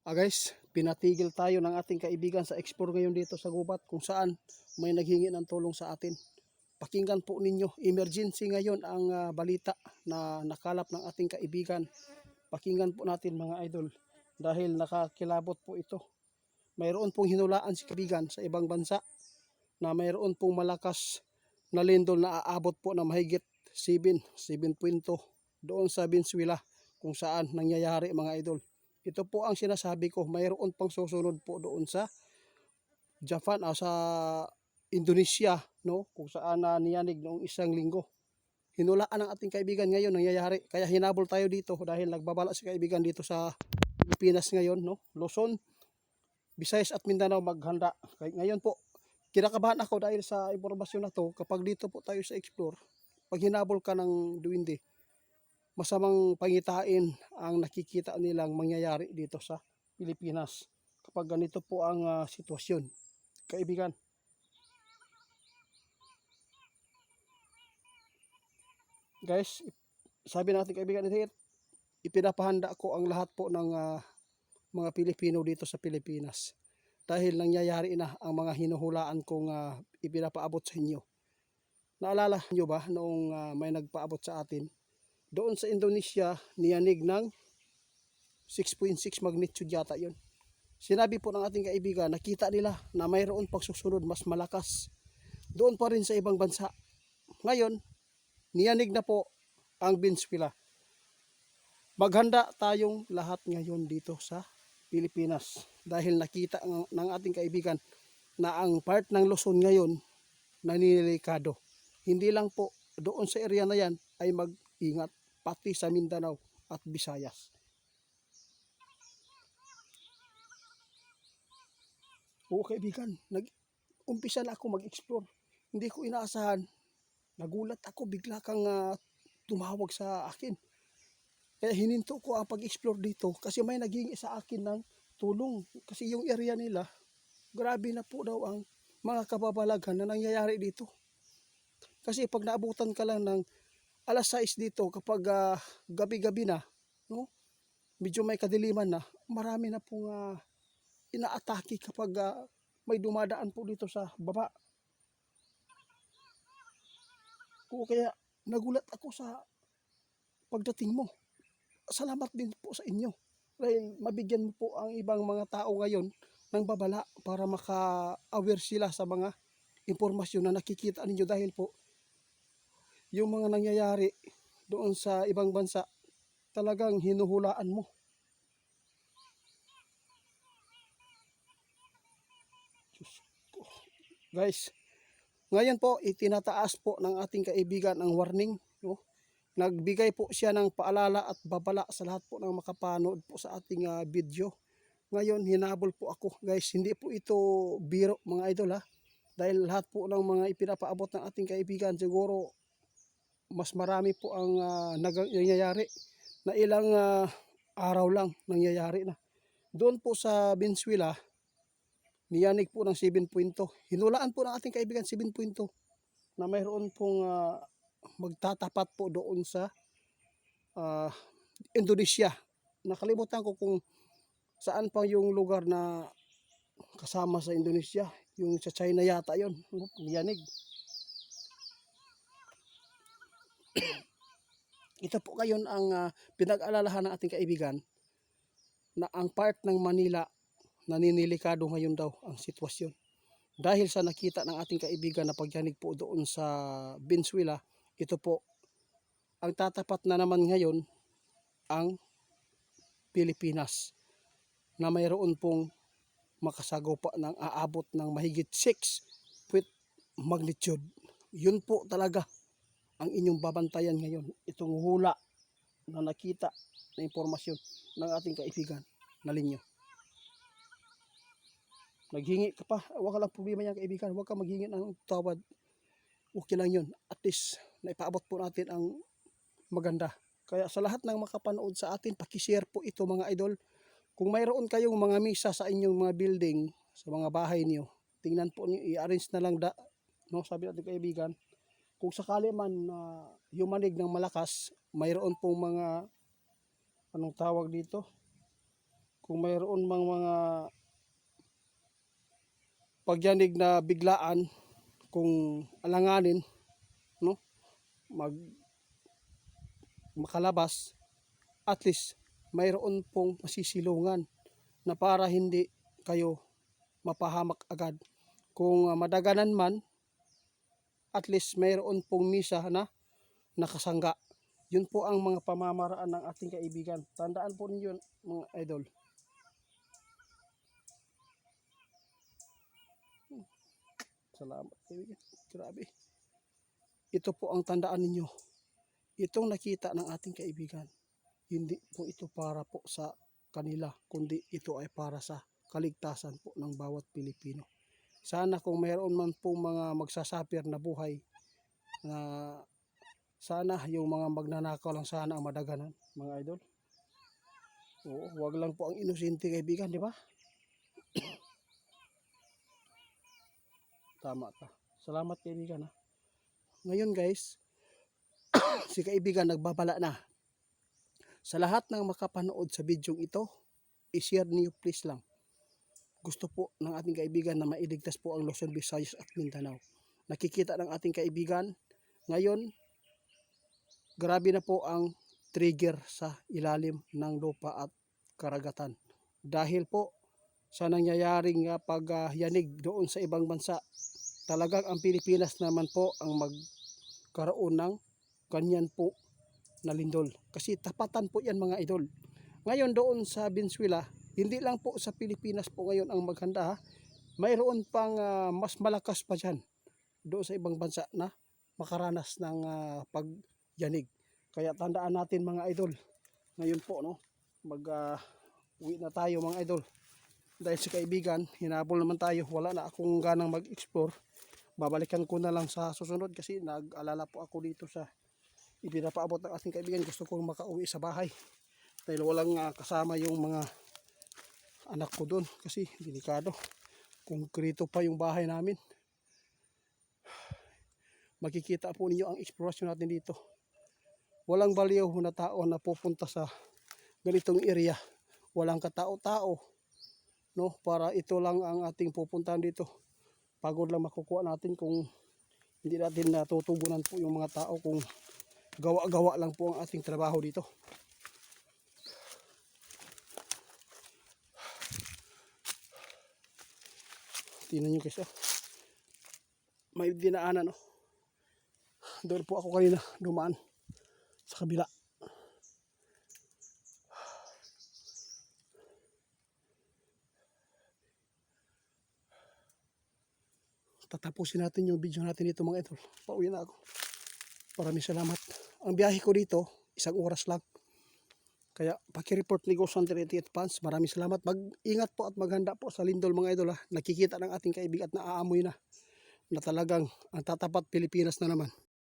Guys, pinatigil tayo ng ating kaibigan sa explore ngayon dito sa gubat kung saan may naghingi ng tulong sa atin. Pakinggan po ninyo, emergency ngayon ang balita na nakalap ng ating kaibigan. Pakinggan po natin mga idol dahil nakakilabot po ito. Mayroon pong hinulaan si kaibigan sa ibang bansa na mayroon pong malakas na lindol na aabot po na mahigit 7.0 doon sa Venezuela kung saan nangyayari mga idol. Ito po ang sinasabi ko, mayroon pang susunod po doon sa Japan o sa Indonesia, no? Kung saan niyanig noong isang linggo. Hinulaan ng ating kaibigan ngayon nangyayari. Kaya hinabol tayo dito dahil nagbabala si kaibigan dito sa Pilipinas ngayon, no? Luzon, Visayas at Mindanao maghanda. Kaya ngayon po, kinakabahan ako dahil sa impormasyon na to. Kapag dito po tayo sa explore, pag hinabol ka ng duwinde, masamang pangitain ang nakikita nilang mangyayari dito sa Pilipinas kapag ganito po ang sitwasyon, kaibigan. Guys, sabi natin kaibigan, ipinapahanda ko ang lahat po ng mga Pilipino dito sa Pilipinas dahil nangyayari na ang mga hinuhulaan kong ipinapaabot sa inyo. Naalala nyo ba noong may nagpaabot sa atin doon sa Indonesia, niyanig ng 6.6 magnitude yata yun. Sinabi po ng ating kaibigan, nakita nila na mayroon pang susunod mas malakas doon pa rin sa ibang bansa. Ngayon, niyanig na po ang Venezuela. Maghanda tayong lahat ngayon dito sa Pilipinas dahil nakita ng ating kaibigan na ang part ng Luzon ngayon nanidelikado. Hindi lang po doon sa area na yan ay mag-ingat, pati sa Mindanao at Visayas. Oo kaibigan, nag-umpisa na ako mag-explore. Hindi ko inaasahan. Nagulat ako, bigla kang tumawag sa akin. Kaya hininto ko ang pag-explore dito kasi may naghingi sa akin ng tulong. Kasi yung area nila, grabe na po daw ang mga kababalaghan na nangyayari dito. Kasi pag naabutan ka lang ng alas 6 dito kapag gabi-gabi na, no? Medyo may kadiliman na, marami na pong inaatake kapag may dumadaan po dito sa baba. O kaya nagulat ako sa pagdating mo. Salamat din po sa inyo. Dahil mabigyan mo po ang ibang mga tao ngayon ng babala para maka-aware sila sa mga impormasyon na nakikita ninyo dahil po yung mga nangyayari doon sa ibang bansa talagang hinuhulaan mo. Guys, ngayon po itinataas po ng ating kaibigan ang warning, no? Nagbigay po siya ng paalala at babala sa lahat po ng makapanood po sa ating video. Ngayon hinabol po ako guys, hindi po ito biro mga idol ha. Dahil lahat po ng mga ipinapaabot ng ating kaibigan siguro mas marami po ang nangyayari na ilang araw lang nangyayari na. Doon po sa Venezuela, niyanig po ng 7.0. Hinulaan po ng ating kaibigan 7.0 na mayroon pong magtatapat po doon sa Indonesia. Nakalimutan ko kung saan pa yung lugar na kasama sa Indonesia. Yung sa China yata yun. Niyanig. Ito po ngayon ang pinag-alalahan ng ating kaibigan na ang part ng Manila naninilikado ngayon daw ang sitwasyon. Dahil sa nakita ng ating kaibigan na pagyanig po doon sa Venezuela, ito po ang tatapat na naman ngayon ang Pilipinas na mayroon pong makasagopa ng aabot ng mahigit 6 magnitude. Yun po talaga ang inyong babantayan ngayon, itong hula na nakita na impormasyon ng ating kaibigan na linyo. Naghingi ka pa, wag ka lang problema yan kaibigan, wag ka maghingi ng tawad. Okay lang yun, at least naipaabot po natin ang maganda. Kaya sa lahat ng makapanood sa atin, pakishare po ito mga idol. Kung mayroon kayong mga misa sa inyong mga building, sa mga bahay niyo, tingnan po niyo, i-arrange na lang no, sabi natin kaibigan. Kung sakali man yumanig ng malakas, mayroon pong mga anong tawag dito? kung mayroon mang mga pagyanig na biglaan, kung alanganin, no, makalabas, at least mayroon pong masisilungan na para hindi kayo mapahamak agad. Kung madaganan man, at least mayroon pong misa na nakasangga. Yun po ang mga pamamaraan ng ating kaibigan. Tandaan po ninyo mga idol. Salamat kaibigan. Grabe. Ito po ang tandaan ninyo. Itong nakita ng ating kaibigan, hindi po ito para po sa kanila, kundi ito ay para sa kaligtasan po ng bawat Pilipino. Sana kung mayroon man po mga magsasapir na buhay, na sana yung mga magnanakaw lang sana ang madaganan, mga idol. Oo, wag lang po ang inosente kaibigan, di ba? Tama ta. Salamat kaibigan ha. Ngayon guys, si kaibigan nagbabala na. Sa lahat ng makapanood sa video ito, i-share niyo please lang. Gusto po ng ating kaibigan na mailigtas po ang Luzon, Visayas at Mindanao. Nakikita ng ating kaibigan, ngayon, grabe na po ang trigger sa ilalim ng lupa at karagatan. Dahil po sa nangyayaring pagyanig doon sa ibang bansa, talagang ang Pilipinas naman po ang magkaroon ng ganyan po na lindol. Kasi tapatan po yan mga idol. Ngayon doon sa Venezuela, hindi lang po sa Pilipinas po ngayon ang maghanda ha. Mayroon pang mas malakas pa dyan doon sa ibang bansa na makaranas ng pagyanig. Kaya tandaan natin mga idol. Ngayon po no, uwi na tayo mga idol. Dahil sa kaibigan, hinabol naman tayo. Wala na akong ganang mag-explore. Babalikan ko na lang sa susunod kasi nag-alala po ako dito sa ipinapaabot ng ating kaibigan. Gusto kong makauwi sa bahay. Dahil walang kasama yung mga anak ko doon kasi delikado. Konkreto pa yung bahay namin. Makikita po ninyo ang eksplorasyon natin dito. Walang baliw na tao na pupunta sa ganitong area. Walang katao-tao, no, para ito lang ang ating pupuntahan dito. Pagod lang makukuha natin kung hindi natin natutubunan po yung mga tao, kung gawa-gawa lang po ang ating trabaho dito. Tingnan nyo guys, may dinaanan, doon po ako kanina dumaan sa kabila. Tatapusin natin yung video natin dito mga idol. Pauwi na ako. Maraming salamat. Ang biyahe ko dito, 1 oras lang. Kaya paki-report ni Ghost Hunter 88 fans. Maraming salamat. Mag-ingat po at maghanda po sa lindol mga idol ha. Nakikita ng ating kaibigan at naaamoy na talagang ang tatapat Pilipinas na naman.